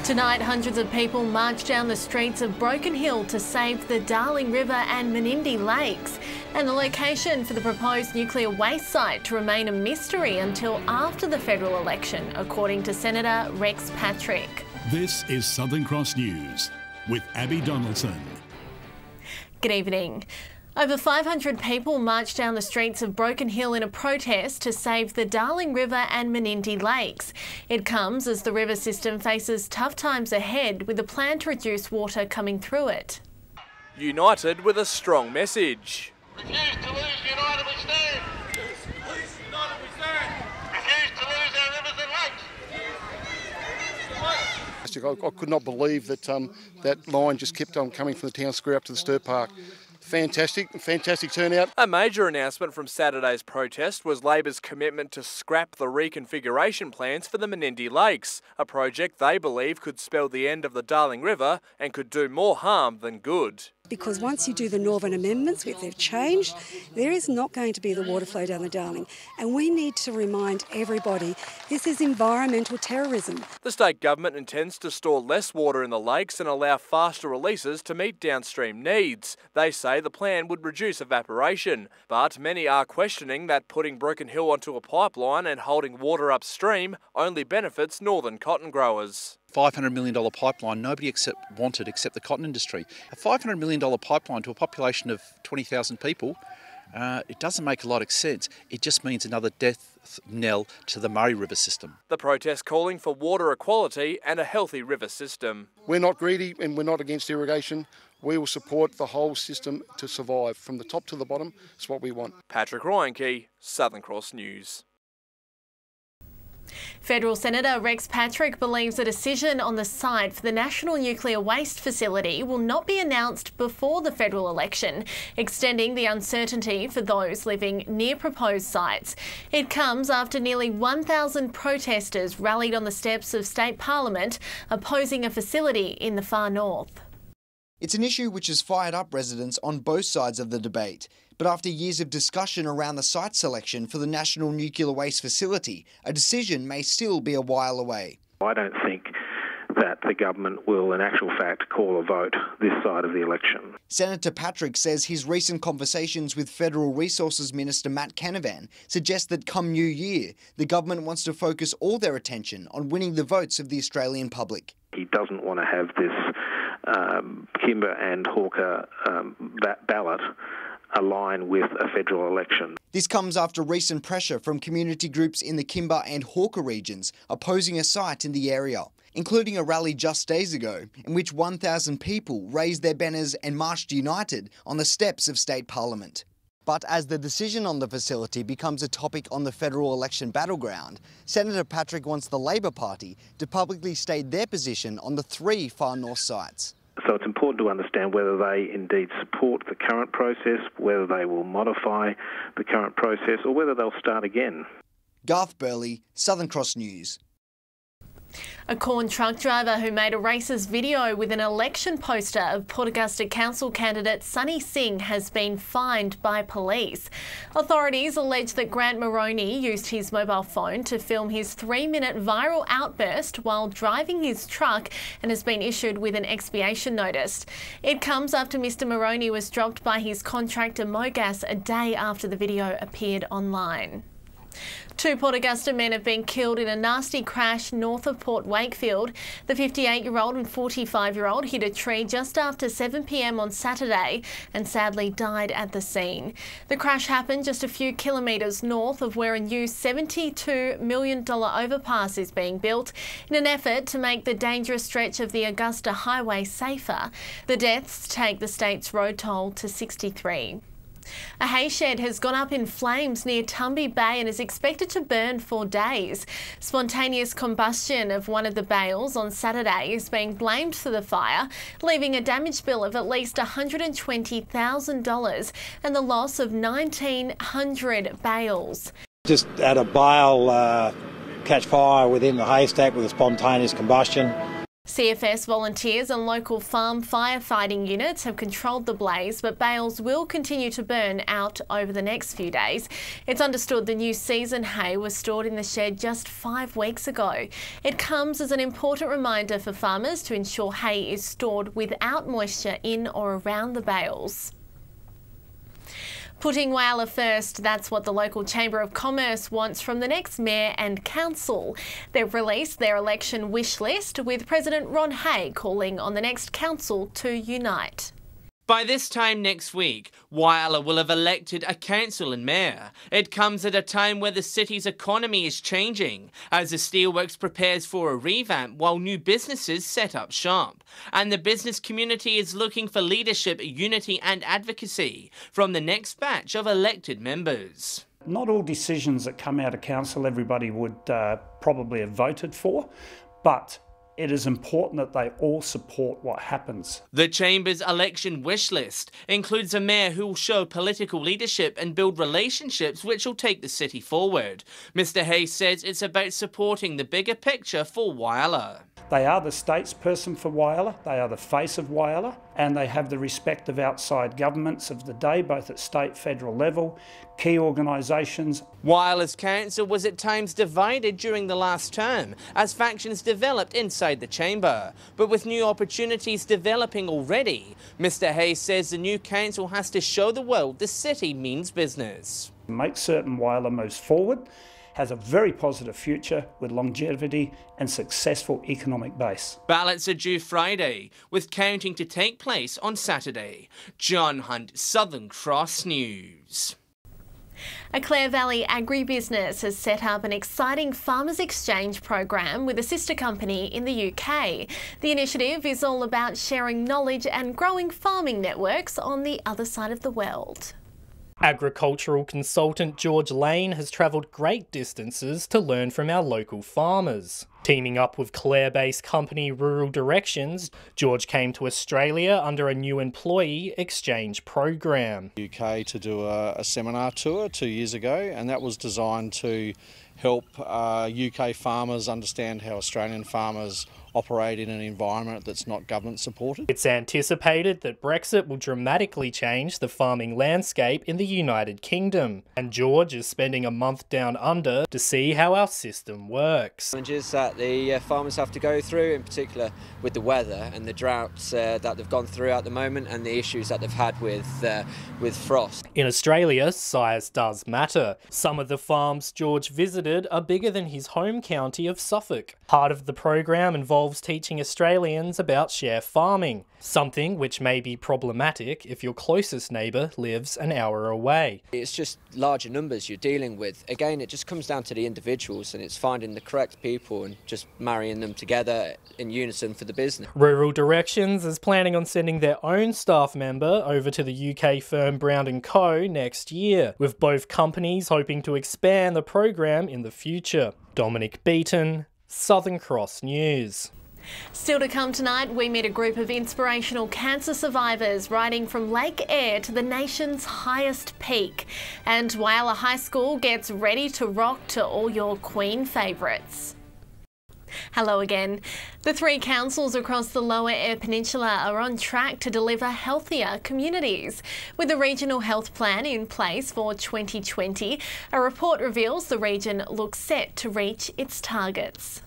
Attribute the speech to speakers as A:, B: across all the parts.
A: Tonight, hundreds of people marched down the streets of Broken Hill to save the Darling River and Menindee Lakes, and the location for the proposed nuclear waste site to remain a mystery until after the federal election, according to Senator Rex Patrick.
B: This is Southern Cross News with Abby Donaldson.
A: Good evening. Over 500 people marched down the streets of Broken Hill in a protest to save the Darling River and Menindee Lakes. It comes as the river system faces tough times ahead with a plan to reduce water coming through it.
C: United with a strong message.
D: Refuse to lose, united we stand.
E: Please, united we stand.
D: Refuse to lose our rivers and lakes.
F: I could not believe that that line just kept on coming from the town square up to the Stir Park. Fantastic turnout.
C: A major announcement from Saturday's protest was Labor's commitment to scrap the reconfiguration plans for the Menindee Lakes, a project they believe could spell the end of the Darling River and could do more harm than good.
G: Because once you do the Northern Amendments, which they've changed, there is not going to be the water flow down the Darling. And we need to remind everybody this is environmental terrorism.
C: The state government intends to store less water in the lakes and allow faster releases to meet downstream needs. They say the plan would reduce evaporation, but many are questioning that putting Broken Hill onto a pipeline and holding water upstream only benefits northern cotton growers.
H: $500 million pipeline nobody wanted except the cotton industry. A $500 million pipeline to a population of 20,000 people, it doesn't make a lot of sense. It just means another death knell to the Murray River system.
C: The protest calling for water equality and a healthy river system.
F: We're not greedy and we're not against irrigation. We will support the whole system to survive from the top to the bottom. It's what we want.
C: Patrick Ryanke, Southern Cross News.
A: Federal Senator Rex Patrick believes a decision on the site for the National Nuclear Waste Facility will not be announced before the federal election, extending the uncertainty for those living near proposed sites. It comes after nearly 1,000 protesters rallied on the steps of State Parliament opposing a facility in the far north.
I: It's an issue which has fired up residents on both sides of the debate. But after years of discussion around the site selection for the National Nuclear Waste Facility, a decision may still be a while away.
J: I don't think that the government will, in actual fact, call a vote this side of the election.
I: Senator Patrick says his recent conversations with Federal Resources Minister Matt Canavan suggest that come New Year, the government wants to focus all their attention on winning the votes of the Australian public.
J: He doesn't want to have this Kimber and Hawker ballot align with a federal election.
I: This comes after recent pressure from community groups in the Kimber and Hawker regions opposing a site in the area, including a rally just days ago in which 1,000 people raised their banners and marched united on the steps of State Parliament. But as the decision on the facility becomes a topic on the federal election battleground, Senator Patrick wants the Labor Party to publicly state their position on the 3 far north sites.
J: So it's important to understand whether they indeed support the current process, whether they will modify the current process, or whether they'll start again.
I: Garth Burley, Southern Cross News.
A: A corn truck driver who made a racist video with an election poster of Port Augusta Council candidate Sunny Singh has been fined by police. Authorities allege that Grant Moroney used his mobile phone to film his 3-minute viral outburst while driving his truck and has been issued with an expiation notice. It comes after Mr Moroney was dropped by his contractor Mogas a day after the video appeared online. 2 Port Augusta men have been killed in a nasty crash north of Port Wakefield. The 58-year-old and 45-year-old hit a tree just after 7 p.m. on Saturday and sadly died at the scene. The crash happened just a few kilometres north of where a new $72 million overpass is being built in an effort to make the dangerous stretch of the Augusta Highway safer. The deaths take the state's road toll to 63. A hay shed has gone up in flames near Tumby Bay and is expected to burn for days. Spontaneous combustion of one of the bales on Saturday is being blamed for the fire, leaving a damage bill of at least $120,000 and the loss of 1,900 bales.
K: Just had a bale catch fire within the haystack with a spontaneous combustion.
A: CFS volunteers and local farm firefighting units have controlled the blaze, but bales will continue to burn out over the next few days. It's understood the new season hay was stored in the shed just 5 weeks ago. It comes as an important reminder for farmers to ensure hay is stored without moisture in or around the bales. Putting Whyalla first, that's what the local Chamber of Commerce wants from the next mayor and council. They've released their election wish list, with President Ron Hay calling on the next council to unite.
K: By this time next week, Whyalla will have elected a council and mayor. It comes at a time where the city's economy is changing, as the steelworks prepares for a revamp while new businesses set up shop. And the business community is looking for leadership, unity and advocacy from the next batch of elected members.
L: Not all decisions that come out of council everybody would probably have voted for, but it is important that they all support what happens.
K: The Chamber's election wish list includes a mayor who will show political leadership and build relationships which will take the city forward. Mr Hayes says it's about supporting the bigger picture for Whyalla.
L: They are the statesperson for Whyalla, they are the face of Whyalla, and they have the respect of outside governments of the day, both at state, federal level, key organisations.
K: Whyalla's council was at times divided during the last term as factions developed inside the chamber. But with new opportunities developing already, Mr Hayes says the new council has to show the world the city means business.
L: Make certain Whyalla moves forward, has a very positive future with longevity and successful economic base.
K: Ballots are due Friday, with counting to take place on Saturday. John Hunt, Southern Cross News.
A: A Clare Valley agribusiness has set up an exciting farmers exchange program with a sister company in the UK. The initiative is all about sharing knowledge and growing farming networks on the other side of the world.
M: Agricultural consultant George Lane has travelled great distances to learn from our local farmers. Teaming up with Clare-based company Rural Directions, George came to Australia under a new employee exchange program.
N: UK to do a seminar tour 2 years ago, and that was designed to help UK farmers understand how Australian farmers operate in an environment that's not government supported.
M: It's anticipated that Brexit will dramatically change the farming landscape in the United Kingdom, and George is spending a month down under to see how our system works.
O: Challenges that the farmers have to go through, in particular with the weather and the droughts that they've gone through at the moment, and the issues that they've had with frost.
M: In Australia, size does matter. Some of the farms George visited are bigger than his home county of Suffolk. Part of the program involves teaching Australians about share farming, something which may be problematic if your closest neighbour lives an hour away.
O: It's just larger numbers you're dealing with. Again, it just comes down to the individuals, and it's finding the correct people and just marrying them together in unison for the business.
M: Rural Directions is planning on sending their own staff member over to the UK firm Brown & Co next year, with both companies hoping to expand the program in the future. Dominic Beaton, Southern Cross News.
A: Still to come tonight, we meet a group of inspirational cancer survivors riding from Lake Eyre to the nation's highest peak. And Whyalla High School gets ready to rock to all your Queen favourites. Hello again. The 3 councils across the Lower Eyre Peninsula are on track to deliver healthier communities. With a regional health plan in place for 2020, a report reveals the region looks set to reach its targets.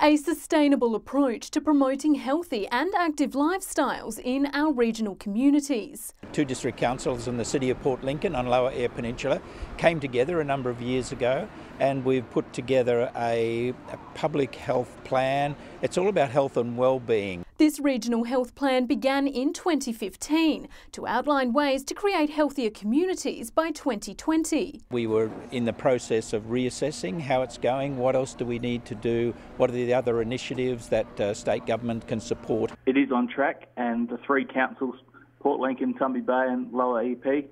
P: A sustainable approach to promoting healthy and active lifestyles in our regional communities.
Q: 2 district councils in the city of Port Lincoln on Lower Eyre Peninsula came together a number of years ago, and we've put together a public health plan. It's all about health and well-being.
P: This regional health plan began in 2015 to outline ways to create healthier communities by 2020.
Q: We were in the process of reassessing how it's going, what else do we need to do, what are the other initiatives that state government can support.
R: It is on track, and the 3 councils, Port Lincoln, Tumby Bay and Lower EP,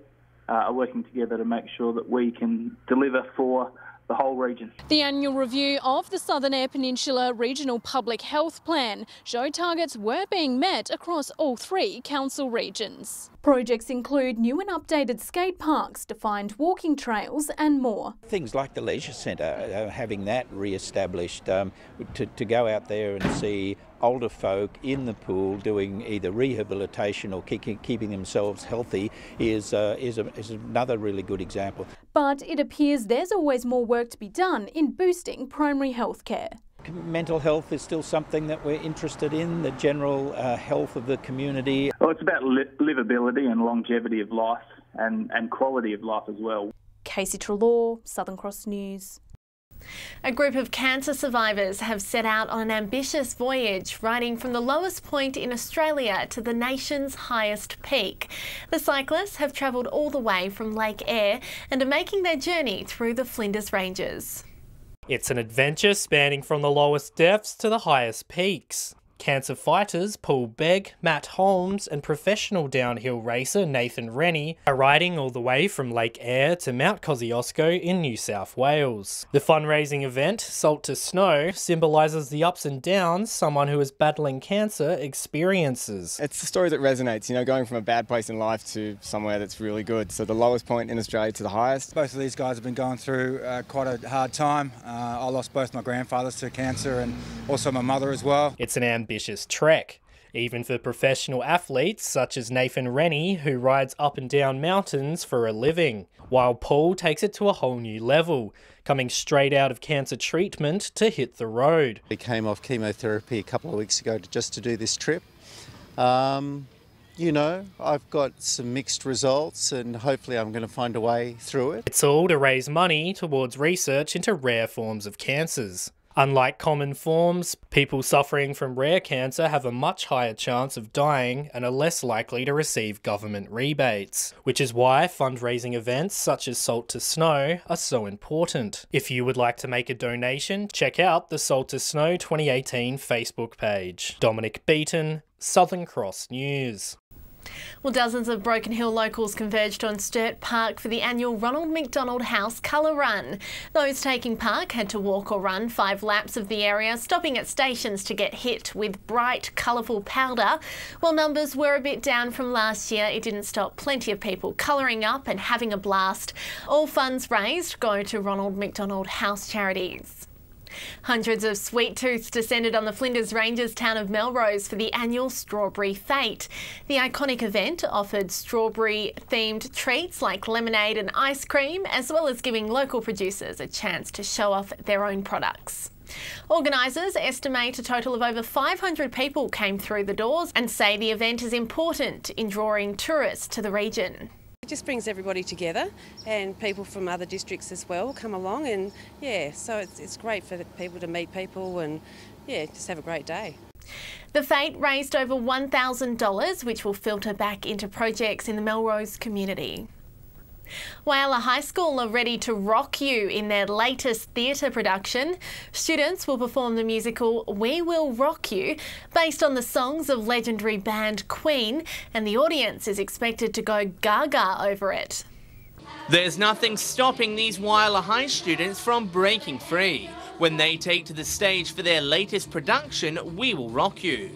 R: are working together to make sure that we can deliver for the whole region.
P: The annual review of the Southern Eyre Peninsula Regional Public Health Plan showed targets were being met across all 3 council regions. Projects include new and updated skate parks, defined walking trails and more.
Q: Things like the leisure centre, having that re-established, to go out there and see older folk in the pool doing either rehabilitation or keeping themselves healthy is another really good example.
P: But it appears there's always more work to be done in boosting primary health care.
Q: Mental health is still something that we're interested in, the general health of the community.
R: Well, it's about livability and longevity of life and quality of life as well.
P: Casey Trelaw, Southern Cross News.
A: A group of cancer survivors have set out on an ambitious voyage, riding from the lowest point in Australia to the nation's highest peak. The cyclists have travelled all the way from Lake Eyre and are making their journey through the Flinders Ranges.
M: It's an adventure spanning from the lowest depths to the highest peaks. Cancer fighters Paul Begg, Matt Holmes and professional downhill racer Nathan Rennie are riding all the way from Lake Eyre to Mount Kosciuszko in New South Wales. The fundraising event, Salt to Snow, symbolises the ups and downs someone who is battling cancer experiences.
S: It's the story that resonates, you know, going from a bad place in life to somewhere that's really good. So the lowest point in Australia to the highest.
T: Both of these guys have been going through quite a hard time. I lost both my grandfathers to cancer and also my mother as well.
M: It's an ambitious trek, even for professional athletes such as Nathan Rennie, who rides up and down mountains for a living, while Paul takes it to a whole new level, coming straight out of cancer treatment to hit the road.
H: We came off chemotherapy a couple of weeks ago just to do this trip. You know, I've got some mixed results and hopefully I'm going to find a way through it.
M: It's all to raise money towards research into rare forms of cancers. Unlike common forms, people suffering from rare cancer have a much higher chance of dying and are less likely to receive government rebates, which is why fundraising events such as Salt to Snow are so important. If you would like to make a donation, check out the Salt to Snow 2018 Facebook page. Dominic Beaton, Southern Cross News.
A: Well, dozens of Broken Hill locals converged on Sturt Park for the annual Ronald McDonald House Colour Run. Those taking part had to walk or run 5 laps of the area, stopping at stations to get hit with bright, colourful powder. While numbers were a bit down from last year, it didn't stop plenty of people colouring up and having a blast. All funds raised go to Ronald McDonald House charities. Hundreds of sweet tooths descended on the Flinders Ranges town of Melrose for the annual Strawberry FETE. The iconic event offered strawberry-themed treats like lemonade and ice cream, as well as giving local producers a chance to show off their own products. Organisers estimate a total of over 500 people came through the doors and say the event is important in drawing tourists to the region.
U: It just brings everybody together and people from other districts as well come along, and so it's great for people to meet people and just have a great day.
A: The FETE raised over $1,000, which will filter back into projects in the Melrose community. Whyalla High School are ready to rock you in their latest theatre production. Students will perform the musical We Will Rock You, based on the songs of legendary band Queen, and the audience is expected to go gaga over it.
K: There's nothing stopping these Whyalla High students from breaking free when they take to the stage for their latest production, We Will Rock You.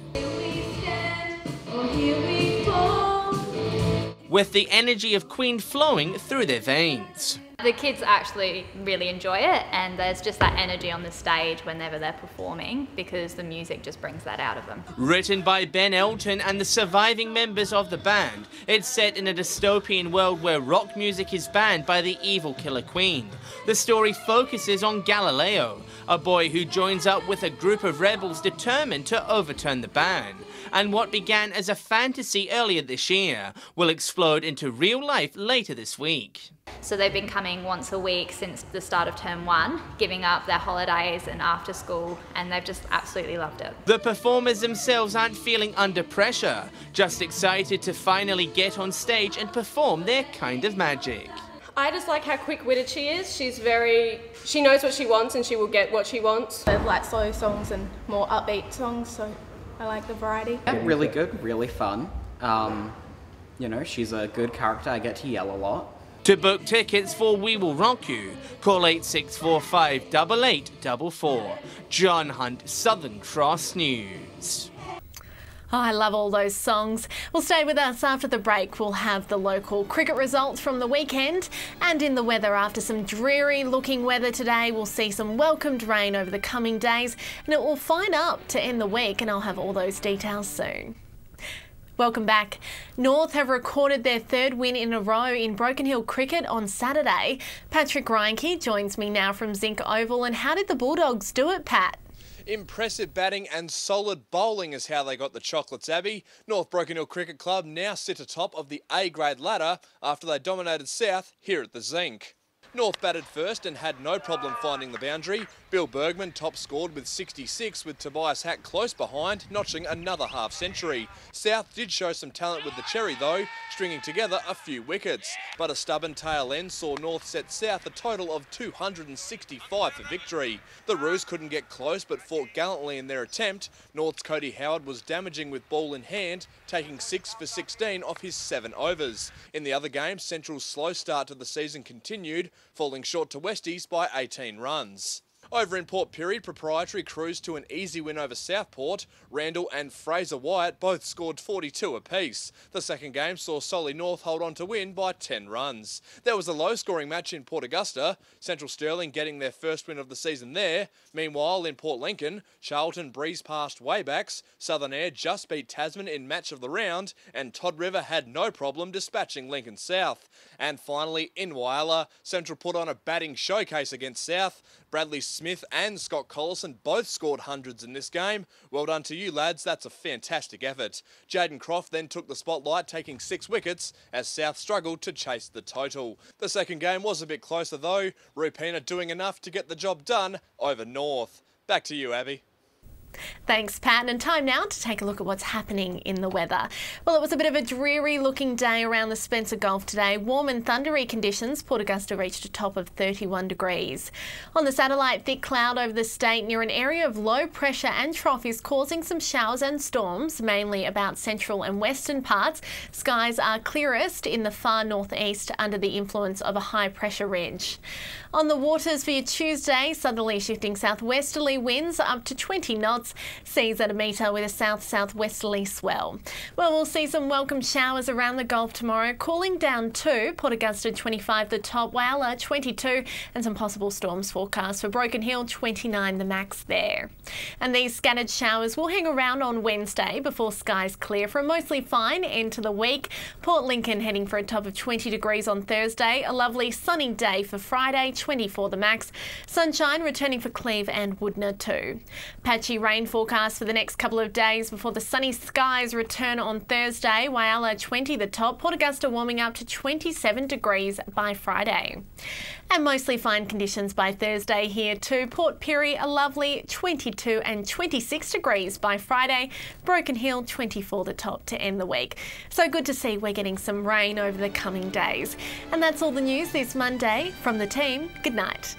K: With the energy of Queen flowing through their veins.
V: The kids actually really enjoy it, and there's just that energy on the stage whenever they're performing because the music just brings that out of them.
K: Written by Ben Elton and the surviving members of the band, it's set in a dystopian world where rock music is banned by the evil killer Queen. The story focuses on Galileo, a boy who joins up with a group of rebels determined to overturn the ban. And what began as a fantasy earlier this year will explode into real life later this week.
V: So they've been coming once a week since the start of term 1, giving up their holidays and after school, and they've just absolutely loved it.
K: The performers themselves aren't feeling under pressure, just excited to finally get on stage and perform their kind of magic.
W: I just like how quick-witted she is. She knows what she wants and she will get what she wants.
X: They like slow songs and more upbeat songs, so I like the variety.
Y: Yeah, really good, really fun. You know, she's a good character. I get to yell a lot.
K: To book tickets for We Will Rock You, call 8645 8844. John Hunt, Southern Cross News.
A: Oh, I love all those songs. Well, stay with us after the break. We'll have the local cricket results from the weekend, and in the weather, after some dreary looking weather today, we'll see some welcomed rain over the coming days, and it will fine up to end the week, and I'll have all those details soon. Welcome back. North have recorded their third win in a row in Broken Hill cricket on Saturday. Patrick Reinke joins me now from Zinc Oval, and how did the Bulldogs do it, Pat?
C: Impressive batting and solid bowling is how they got the chocolates, Abby. North Broken Hill Cricket Club now sit atop of the A-grade ladder after they dominated South here at the Zinc. North batted first and had no problem finding the boundary. Bill Bergman top scored with 66, with Tobias Hack close behind, notching another half century. South did show some talent with the cherry though, stringing together a few wickets. But a stubborn tail end saw North set South a total of 265 for victory. The Roos couldn't get close but fought gallantly in their attempt. North's Cody Howard was damaging with ball in hand, taking 6 for 16 off his 7 overs. In the other game, Central's slow start to the season continued, falling short to Westies by 18 runs. Over in Port Pirie, Proprietary cruised to an easy win over Southport. Randall and Fraser Wyatt both scored 42 apiece. The second game saw Solly North hold on to win by 10 runs. There was a low-scoring match in Port Augusta, Central Stirling getting their first win of the season there. Meanwhile, in Port Lincoln, Charlton breezed past Waybacks, Southern Air just beat Tasman in match of the round, and Todd River had no problem dispatching Lincoln South. And finally, in Whyalla, Central put on a batting showcase against South. Bradley Smith and Scott Collison both scored hundreds in this game. Well done to you lads, that's a fantastic effort. Jaden Croft then took the spotlight, taking 6 wickets as South struggled to chase the total. The second game was a bit closer though, Rupina doing enough to get the job done over North. Back to you, Abby.
A: Thanks, Pat. And time now to take a look at what's happening in the weather. Well, it was a bit of a dreary looking day around the Spencer Gulf today. Warm and thundery conditions. Port Augusta reached a top of 31 degrees. On the satellite, thick cloud over the state near an area of low pressure and trough is causing some showers and storms, mainly about central and western parts. Skies are clearest in the far northeast under the influence of a high pressure ridge. On the waters for your Tuesday, southerly shifting southwesterly winds up to 20 knots. Seas at a metre with a south-southwesterly swell. Well, we'll see some welcome showers around the Gulf tomorrow, cooling down to Port Augusta 25 the top, Whyalla 22, and some possible storms forecast for Broken Hill 29 the max there. And these scattered showers will hang around on Wednesday before skies clear for a mostly fine end to the week. Port Lincoln heading for a top of 20 degrees on Thursday, a lovely sunny day for Friday, 24 the max. Sunshine returning for Cleve and Woodner too. Patchy rain forecast for the next couple of days before the sunny skies return on Thursday. Whyalla 20 the top, Port Augusta warming up to 27 degrees by Friday. And mostly fine conditions by Thursday here too. Port Pirie a lovely 22 and 26 degrees by Friday. Broken Hill 24 the top to end the week. So good to see we're getting some rain over the coming days. And that's all the news this Monday from the team. Good night.